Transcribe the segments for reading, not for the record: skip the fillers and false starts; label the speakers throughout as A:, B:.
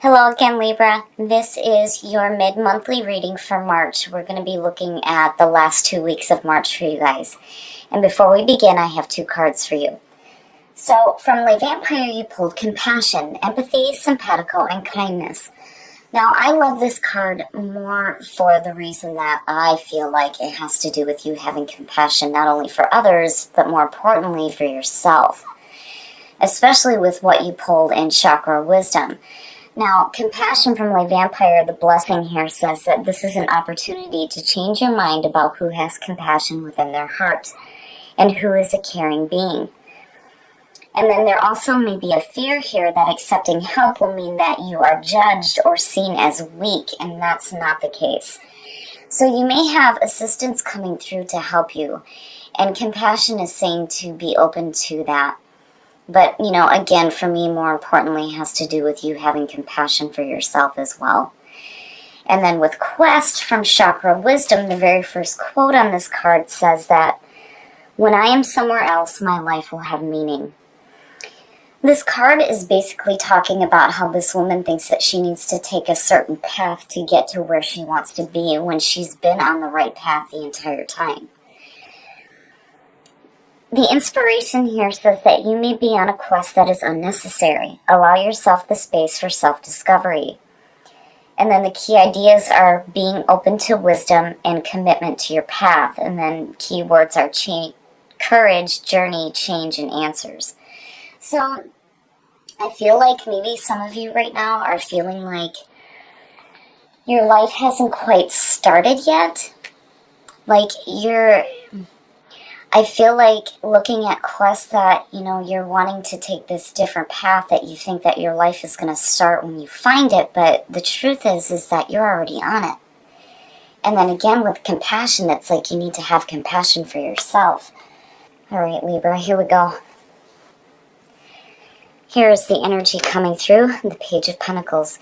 A: Hello again, Libra. This is your mid-monthly reading for March. We're going to be looking at the last 2 weeks of March for you guys. And before we begin, I have 2 cards for you. So, from Le Vampire, you pulled Compassion, Empathy, Simpatico, and Kindness. Now, I love this card more for the reason that I feel like it has to do with you having compassion not only for others, but more importantly for yourself. Especially with what you pulled in Chakra Wisdom. Now, Compassion from Le Vampire, the blessing here says that this is an opportunity to change your mind about who has compassion within their heart and who is a caring being. And then there also may be a fear here that accepting help will mean that you are judged or seen as weak, and that's not the case. So you may have assistance coming through to help you, and Compassion is saying to be open to that. But, again, for me, more importantly, it has to do with you having compassion for yourself as well. And then with Quest from Chakra Wisdom, the very first quote on this card says that, "When I am somewhere else, my life will have meaning." This card is basically talking about how this woman thinks that she needs to take a certain path to get to where she wants to be when she's been on the right path the entire time. The inspiration here says that you may be on a quest that is unnecessary. Allow yourself the space for self-discovery. And then the key ideas are being open to wisdom and commitment to your path. And then keywords are courage, journey, change, and answers. So I feel like maybe some of you right now are feeling like your life hasn't quite started yet. I feel like looking at Quest that, you're wanting to take this different path, that you think that your life is going to start when you find it, but the truth is that you're already on it. And then again, with Compassion, it's like you need to have compassion for yourself. All right, Libra, here we go. Here is the energy coming through, the Page of Pentacles.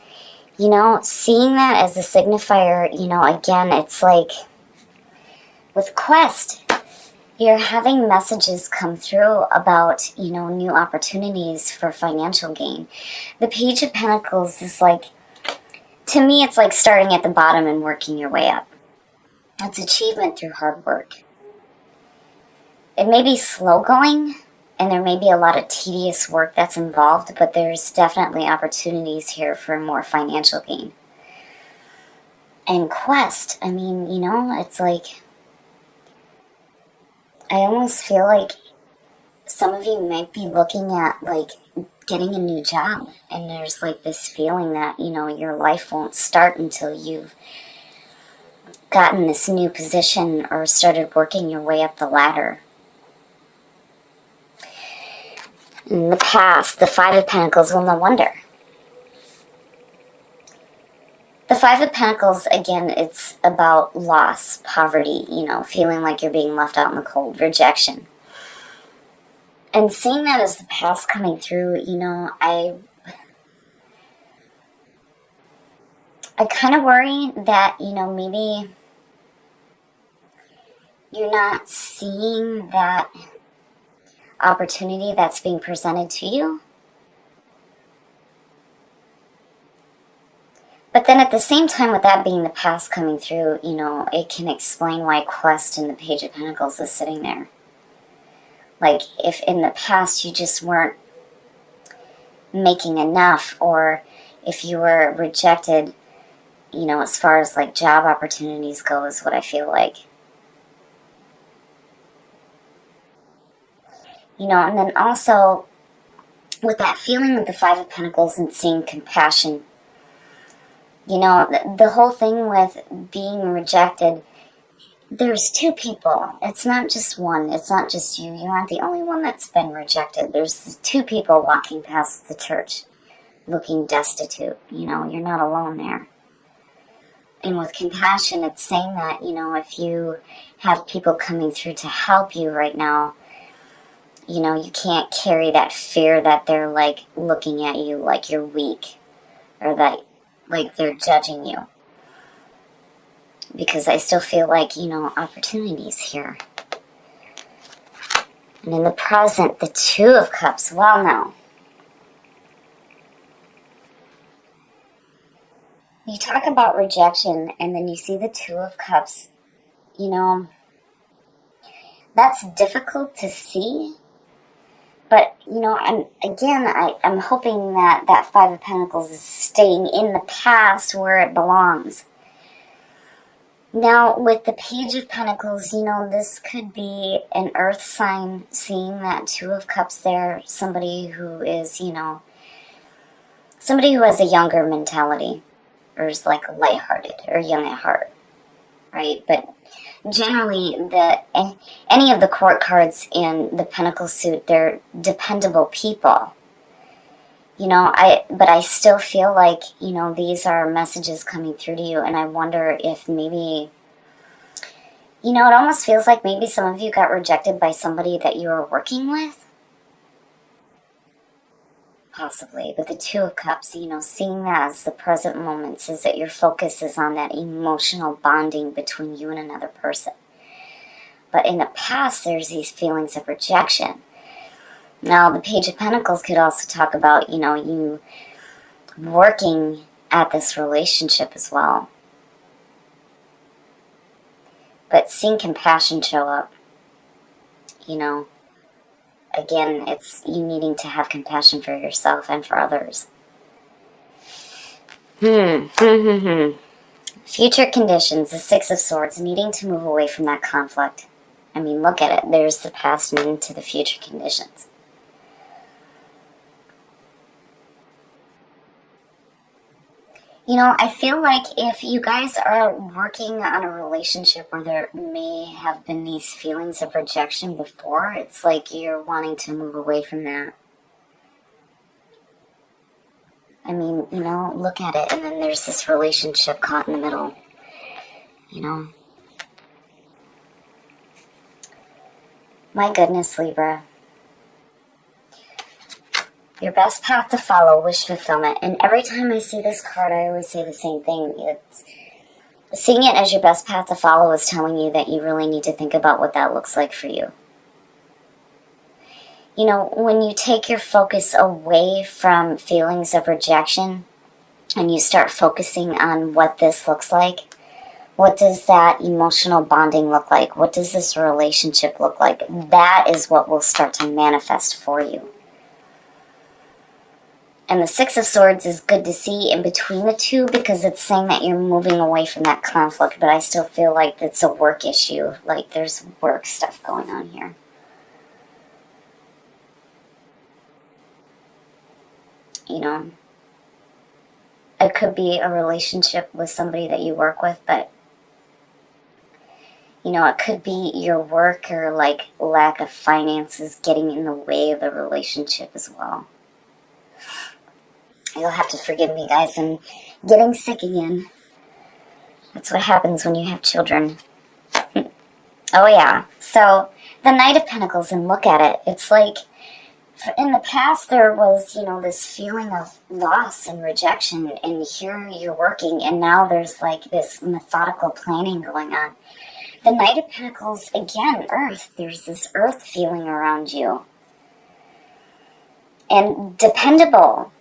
A: Seeing that as a signifier, again, it's like with Quest, you're having messages come through about, new opportunities for financial gain. The Page of Pentacles is like, to me, it's like starting at the bottom and working your way up. It's achievement through hard work. It may be slow going, and there may be a lot of tedious work that's involved, but there's definitely opportunities here for more financial gain. And Quest, it's like, I almost feel like some of you might be looking at, getting a new job. And there's, this feeling that, your life won't start until you've gotten this new position or started working your way up the ladder. In the past, the Five of Pentacles, well, no wonder. The Five of Pentacles, again, it's about loss, poverty, feeling like you're being left out in the cold, rejection. And seeing that as the past coming through, I kind of worry that, maybe you're not seeing that opportunity that's being presented to you. But then at the same time, with that being the past coming through, it can explain why Quest in the Page of Pentacles is sitting there. Like, if in the past you just weren't making enough, or if you were rejected, as far as, job opportunities go, is what I feel like. And then also, with that feeling with the Five of Pentacles and seeing compassion, the whole thing with being rejected, there's 2 people. It's not just one. It's not just you. You aren't the only one that's been rejected. There's 2 people walking past the church looking destitute. You're not alone there. And with Compassion, it's saying that, if you have people coming through to help you right now, you can't carry that fear that they're, looking at you like you're weak, or that, they're judging you. Because I still feel like, opportunities here. And in the present, the Two of Cups. Well, no. You talk about rejection, and then you see the Two of Cups. You know, that's difficult to see. But, I'm hoping that that Five of Pentacles is staying in the past where it belongs. Now, with the Page of Pentacles, this could be an earth sign seeing that Two of Cups there. Somebody who is, somebody who has a younger mentality or is like lighthearted or young at heart, right? But generally, any of the court cards in the Pentacle suit, they're dependable people. But I still feel like, these are messages coming through to you, and I wonder if maybe, it almost feels like maybe some of you got rejected by somebody that you were working with. Possibly. But the Two of Cups, seeing that as the present moment says that your focus is on that emotional bonding between you and another person. But in the past, there's these feelings of rejection. Now, the Page of Pentacles could also talk about, you working at this relationship as well. But seeing compassion show up, again, it's you needing to have compassion for yourself and for others. Future conditions, the Six of Swords, needing to move away from that conflict. I mean, look at it. There's the past and into the future conditions. I feel like if you guys are working on a relationship where there may have been these feelings of rejection before, it's like you're wanting to move away from that. I mean, look at it, and then there's this relationship caught in the middle, My goodness, Libra. Your best path to follow, wish fulfillment. And every time I see this card, I always say the same thing. Seeing it as your best path to follow is telling you that you really need to think about what that looks like for you. When you take your focus away from feelings of rejection and you start focusing on what this looks like, what does that emotional bonding look like? What does this relationship look like? That is what will start to manifest for you. And the Six of Swords is good to see in between the two because it's saying that you're moving away from that conflict, but I still feel like it's a work issue. Like there's work stuff going on here. It could be a relationship with somebody that you work with, but, it could be your work or like lack of finances getting in the way of the relationship as well. You'll have to forgive me, guys. I'm getting sick again. That's what happens when you have children. Oh, yeah. So, the Knight of Pentacles, and look at it. It's like, in the past, there was, this feeling of loss and rejection, and here you're working, and now there's, like, this methodical planning going on. The Knight of Pentacles, again, Earth. There's this Earth feeling around you. And dependable.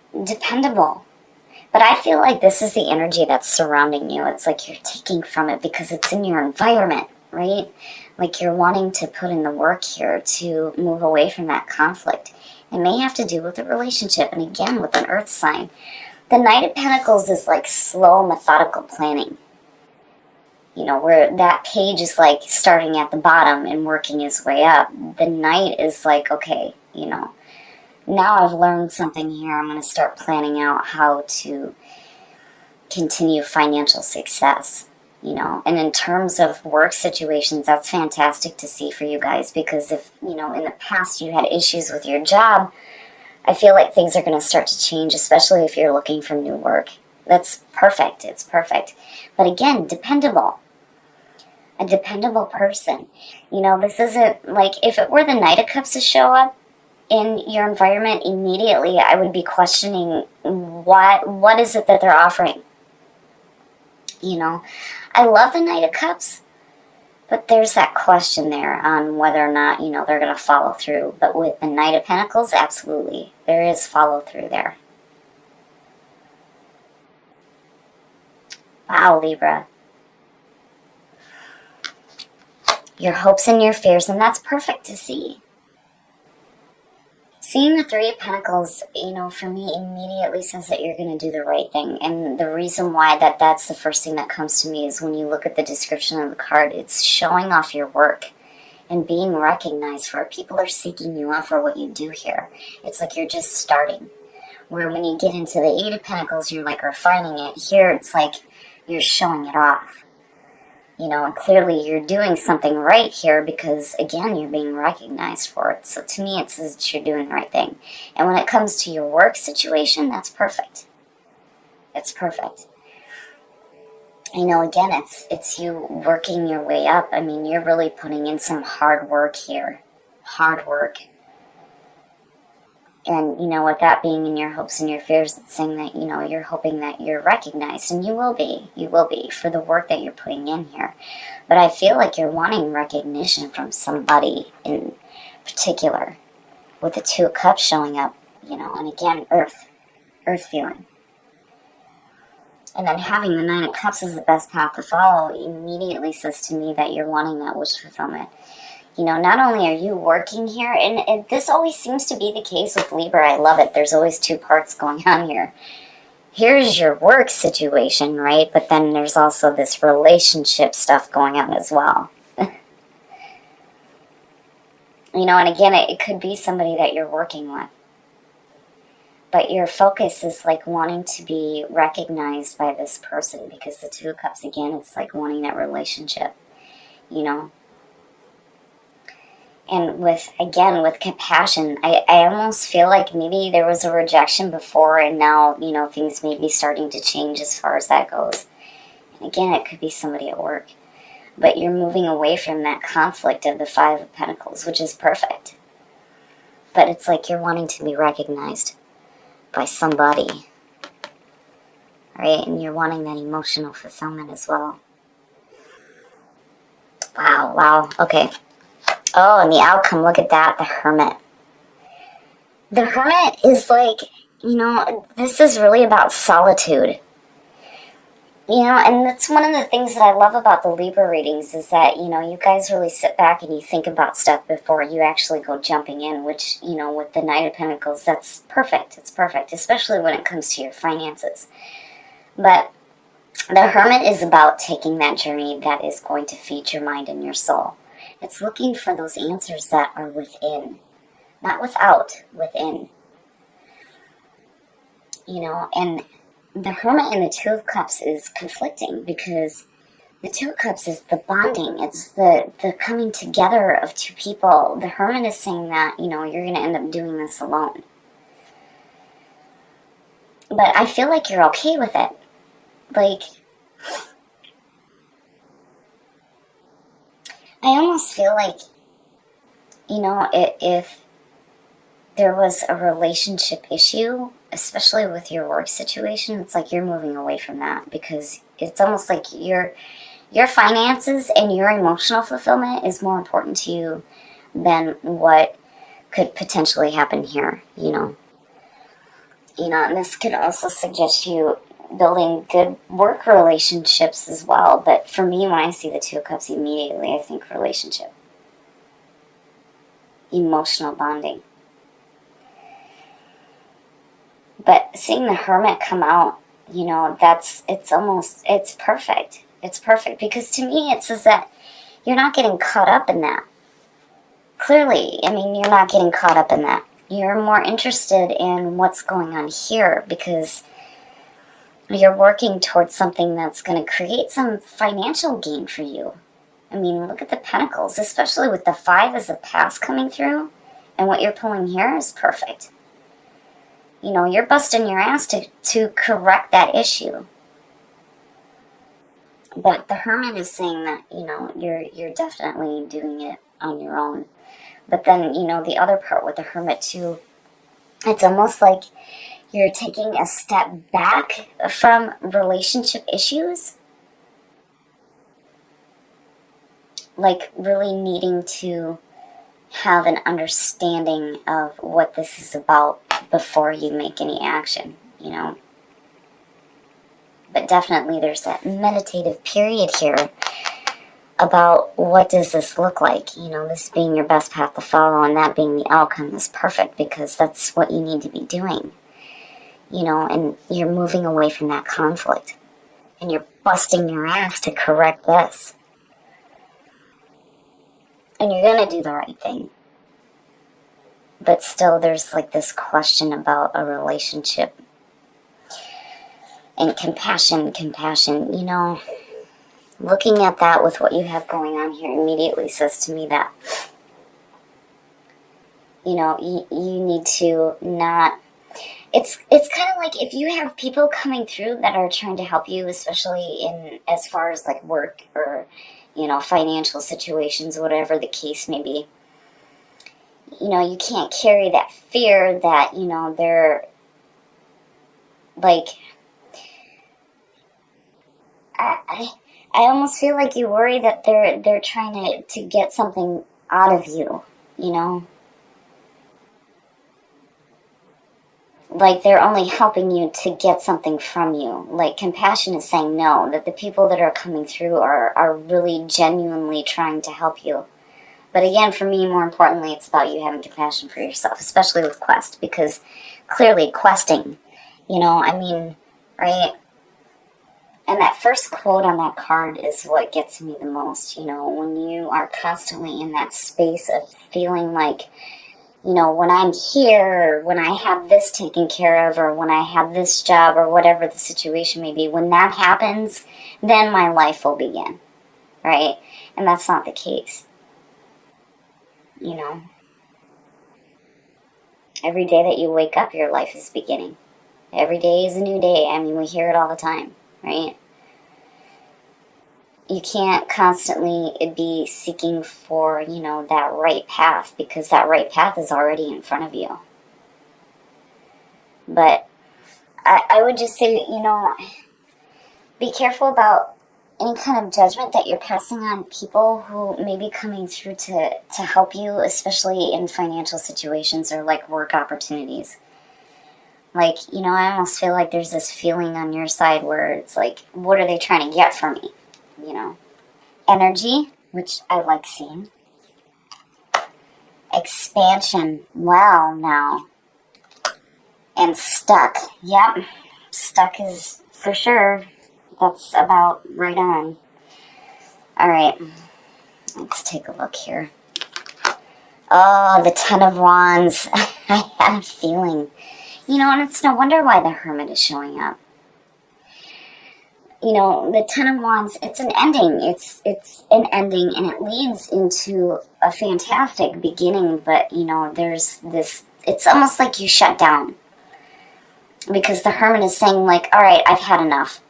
A: But I feel like this is the energy that's surrounding you. It's like you're taking from it because it's in your environment, right? Like you're wanting to put in the work here to move away from that conflict. It may have to do with a relationship, and again, with an earth sign. The Knight of Pentacles is like slow, methodical planning. Where that page is like starting at the bottom and working his way up. The Knight is like, okay, now I've learned something here. I'm going to start planning out how to continue financial success, And in terms of work situations, that's fantastic to see for you guys because if, in the past you had issues with your job, I feel like things are going to start to change, especially if you're looking for new work. That's perfect. It's perfect. But again, dependable. A dependable person. This isn't like if it were the Knight of Cups to show up in your environment immediately, I would be questioning what is it that they're offering. I love the Knight of Cups, but there's that question there on whether or not, they're going to follow through. But with the Knight of Pentacles, absolutely. There is follow through there. Wow, Libra. Your hopes and your fears, and that's perfect to see. Seeing the Three of Pentacles, for me immediately says that you're going to do the right thing. And the reason why that's the first thing that comes to me is when you look at the description of the card, it's showing off your work and being recognized for it. People are seeking you out for what you do here. It's like you're just starting. Where when you get into the Eight of Pentacles, you're like refining it. Here, it's like you're showing it off. And clearly you're doing something right here because, again, you're being recognized for it. So to me, it says that you're doing the right thing. And when it comes to your work situation, that's perfect. It's perfect. Again, it's you working your way up. I mean, you're really putting in some hard work here. Hard work. And, with that being in your hopes and your fears, it's saying that, you're hoping that you're recognized. And you will be. You will be for the work that you're putting in here. But I feel like you're wanting recognition from somebody in particular. With the Two of Cups showing up, and again, Earth feeling. And then having the Nine of Cups as the best path to follow immediately says to me that you're wanting that wish fulfillment. Not only are you working here, and this always seems to be the case with Libra. I love it. There's always two parts going on here. Here's your work situation, right? But then there's also this relationship stuff going on as well. And again, it could be somebody that you're working with. But your focus is like wanting to be recognized by this person because the Two of Cups, again, it's like wanting that relationship, And with compassion, I almost feel like maybe there was a rejection before and now, things may be starting to change as far as that goes. And again, it could be somebody at work. But you're moving away from that conflict of the Five of Pentacles, which is perfect. But it's like you're wanting to be recognized by somebody. Right? And you're wanting that emotional fulfillment as well. Wow. Okay. Oh, and the outcome, look at that, the Hermit. The Hermit is like, this is really about solitude. And that's one of the things that I love about the Libra readings is that, you guys really sit back and you think about stuff before you actually go jumping in, which, with the Knight of Pentacles, that's perfect. It's perfect, especially when it comes to your finances. But the Hermit is about taking that journey that is going to feed your mind and your soul. It's looking for those answers that are within, not without, within. And the Hermit and the Two of Cups is conflicting because the Two of Cups is the bonding. It's the coming together of two people. The Hermit is saying that, you're going to end up doing this alone. But I feel like you're okay with it. Like, I almost feel like, if there was a relationship issue, especially with your work situation, it's like you're moving away from that because it's almost like your finances and your emotional fulfillment is more important to you than what could potentially happen here, and this could also suggest you building good work relationships as well. But for me, when I see the Two of Cups, immediately I think relationship. Emotional bonding. But seeing the Hermit come out, it's perfect. It's perfect because to me it says that you're not getting caught up in that. Clearly, you're not getting caught up in that. You're more interested in what's going on here because you're working towards something that's going to create some financial gain for you. Look at the Pentacles, especially with the Five as a pass coming through, and what you're pulling here is perfect. You're busting your ass to correct that issue. But the Hermit is saying that, you're definitely doing it on your own. But then, the other part with the Hermit too, it's almost like you're taking a step back from relationship issues. Like really needing to have an understanding of what this is about before you make any action, But definitely there's that meditative period here about what does this look like? You know, this being your best path to follow and that being the outcome is perfect because that's what you need to be doing. You know, and you're moving away from that conflict. And you're busting your ass to correct this. And you're going to do the right thing. But still, there's like this question about a relationship. And compassion, you know, looking at that with what you have going on here immediately says to me that, you know, you need to not... It's kind of like if you have people coming through that are trying to help you, especially in as far as like work or, you know, financial situations, whatever the case may be. You know, you can't carry that fear that, you know, they're like... I almost feel like you worry that they're trying to get something out of you, you know? Like they're only helping you to get something from you. Like compassion is saying no, that the people that are coming through are really genuinely trying to help you. But again, for me, more importantly, it's about you having compassion for yourself, especially with quest, because clearly questing, you know, I mean, right? And that first quote on that card is what gets me the most, you know, when you are constantly in that space of feeling like, you know, when I'm here, when I have this taken care of, or when I have this job, or whatever the situation may be, when that happens, then my life will begin, right? And that's not the case, you know. Every day that you wake up, your life is beginning. Every day is a new day. I mean, we hear it all the time, right? You can't constantly be seeking for, you know, that right path, because that right path is already in front of you. But I would just say, you know, be careful about any kind of judgment that you're passing on people who may be coming through to help you, especially in financial situations or like work opportunities. Like, you know, I almost feel like there's this feeling on your side where it's like, what are they trying to get from me, you know? Energy, which I like seeing. Expansion. Wow, now. And stuck. Yep. Stuck is for sure. That's about right on. Alright. Let's take a look here. Oh, the Ten of Wands. I had a feeling. You know, and it's no wonder why the Hermit is showing up. You know, the Ten of Wands, it's an ending. It's an ending, and it leads into a fantastic beginning, but, you know, there's this... It's almost like you shut down. Because the Hermit is saying, like, all right, I've had enough.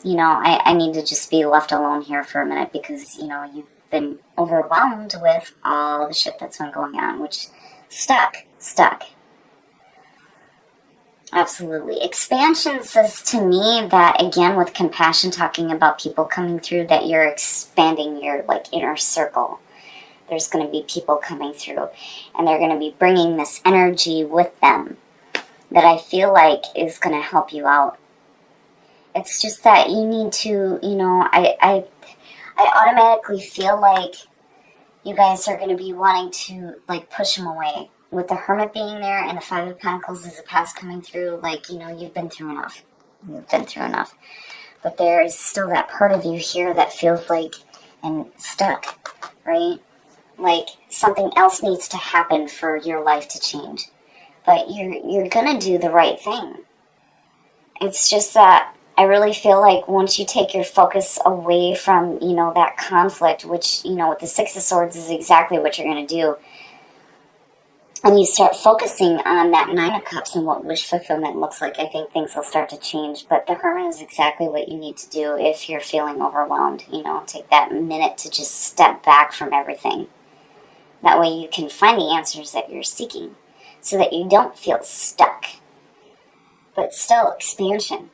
A: You know, I need to just be left alone here for a minute because, you know, you've been overwhelmed with all the shit that's been going on, which... Stuck. Absolutely. Expansion says to me that, again, with compassion, talking about people coming through, that you're expanding your, like, inner circle. There's going to be people coming through, and they're going to be bringing this energy with them that I feel like is going to help you out. It's just that you need to, you know, I automatically feel like you guys are going to be wanting to, like, push them away. With the Hermit being there and the Five of Pentacles as a past coming through, like, you know, you've been through enough. But there is still that part of you here that feels like, and stuck, right? Like, something else needs to happen for your life to change. But you're gonna do the right thing. It's just that I really feel like once you take your focus away from, you know, that conflict, which, you know, with the Six of Swords is exactly what you're gonna do, and you start focusing on that Nine of Cups and what wish fulfillment looks like, I think things will start to change. But the Hermit is exactly what you need to do if you're feeling overwhelmed. You know, take that minute to just step back from everything. That way you can find the answers that you're seeking so that you don't feel stuck. But still, expansion.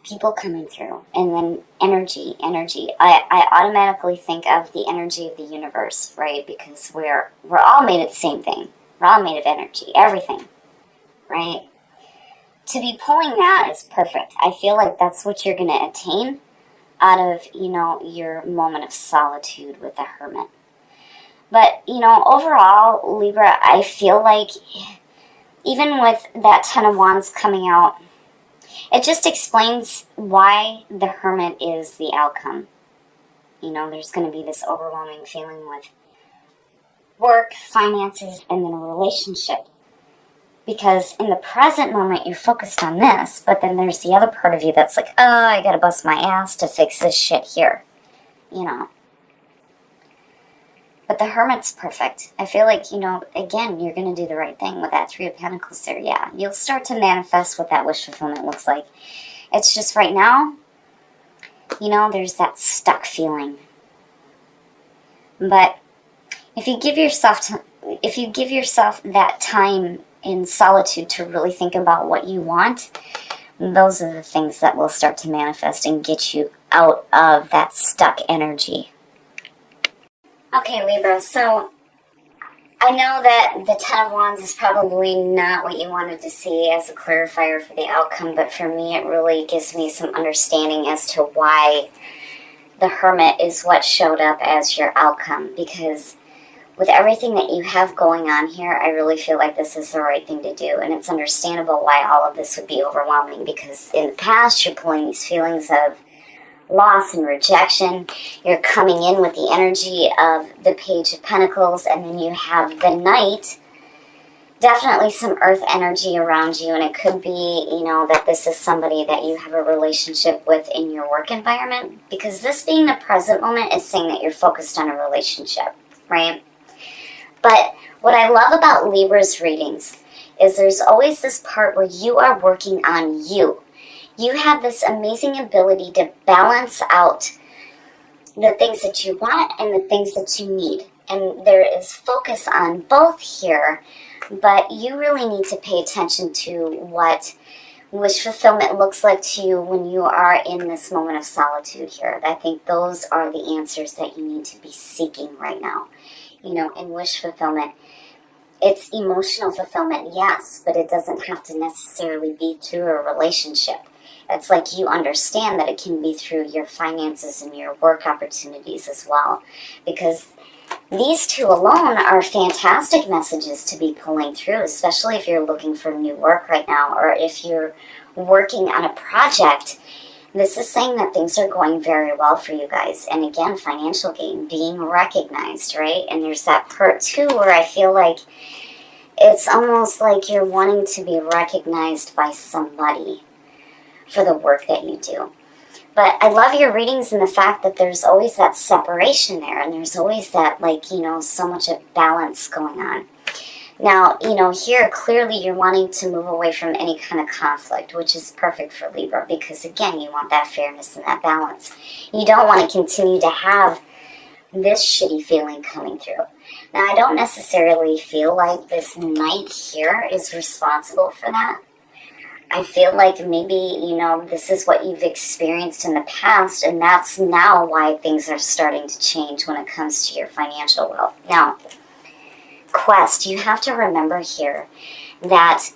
A: People coming through, and then energy. I automatically think of the energy of the universe, right? Because we're all made of the same thing. We're all made of energy, everything, right? to be pulling that is perfect. I feel like that's what you're going to attain out of, your moment of solitude with the Hermit. But, overall, Libra, I feel like even with that Ten of Wands coming out, it just explains why the Hermit is the outcome. There's going to be this overwhelming feeling with work, finances, and then a relationship. Because in the present moment, you're focused on this, but then there's the other part of you that's like, oh, I gotta bust my ass to fix this shit here. But the Hermit's perfect. I feel like, again, you're going to do the right thing with that Three of Pentacles there. Yeah, you'll start to manifest what that wish fulfillment looks like. It's just right now, there's that stuck feeling. But if you give yourself that time in solitude to really think about what you want, those are the things that will start to manifest and get you out of that stuck energy. Okay, Libra, so I know that the Ten of Wands is probably not what you wanted to see as a clarifier for the outcome, but for me it really gives me some understanding as to why the Hermit is what showed up as your outcome, because with everything that you have going on here, I really feel like this is the right thing to do, and it's understandable why all of this would be overwhelming, because in the past you're pulling these feelings of loss and rejection. You're coming in with the energy of the Page of Pentacles, and then you have the Knight. Definitely some earth energy around you, and it could be, that this is somebody that you have a relationship with in your work environment, because this being the present moment is saying that you're focused on a relationship, right? But what I love about Libra's readings is there's always this part where you are working on you. You have this amazing ability to balance out the things that you want and the things that you need. And there is focus on both here, but you really need to pay attention to what wish fulfillment looks like to you when you are in this moment of solitude here. I think those are the answers that you need to be seeking right now. In wish fulfillment, it's emotional fulfillment, yes, but it doesn't have to necessarily be through a relationship. It's like you understand that it can be through your finances and your work opportunities as well. Because these two alone are fantastic messages to be pulling through, especially if you're looking for new work right now, or if you're working on a project. This is saying that things are going very well for you guys. And again, financial gain, being recognized, right? And there's that part too where I feel like it's almost like you're wanting to be recognized by somebody for the work that you do. But I love your readings and the fact that there's always that separation there, and there's always that, so much of balance going on. Now, here clearly you're wanting to move away from any kind of conflict, which is perfect for Libra, because again, you want that fairness and that balance. You don't want to continue to have this shitty feeling coming through. Now, I don't necessarily feel like this Knight here is responsible for that. I feel like maybe, this is what you've experienced in the past, and that's now why things are starting to change when it comes to your financial wealth. Now, Quest, you have to remember here that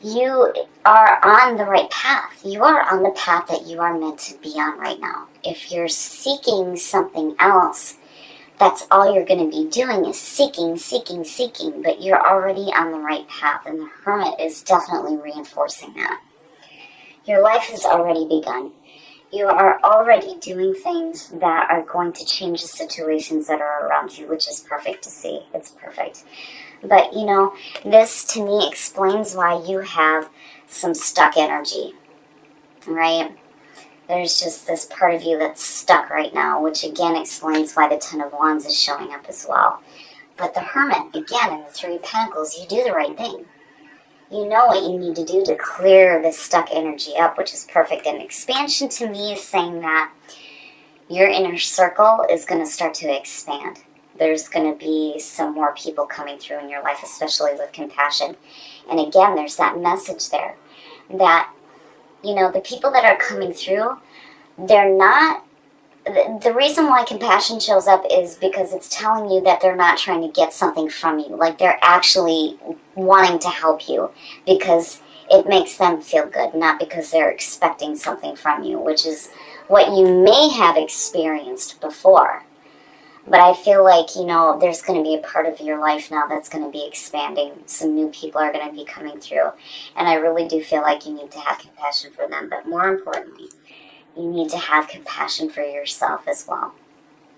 A: you are on the right path. You are on the path that you are meant to be on right now. If you're seeking something else, that's all you're going to be doing is seeking, but you're already on the right path, and the Hermit is definitely reinforcing that. Your life has already begun. You are already doing things that are going to change the situations that are around you, which is perfect to see. It's perfect. But, this to me explains why you have some stuck energy, right? There's just this part of you that's stuck right now, which again explains why the Ten of Wands is showing up as well. But the Hermit, again, in the Three of Pentacles, you do the right thing. You know what you need to do to clear this stuck energy up, which is perfect. And expansion to me is saying that your inner circle is going to start to expand. There's going to be some more people coming through in your life, especially with compassion. And again, there's that message there that, the people that are coming through, they're not the reason why compassion shows up is because it's telling you that they're not trying to get something from you. Like, they're actually wanting to help you because it makes them feel good, not because they're expecting something from you, which is what you may have experienced before. But I feel like, you know, there's going to be a part of your life now that's going to be expanding. Some new people are going to be coming through. And I really do feel like you need to have compassion for them. But more importantly, you need to have compassion for yourself as well.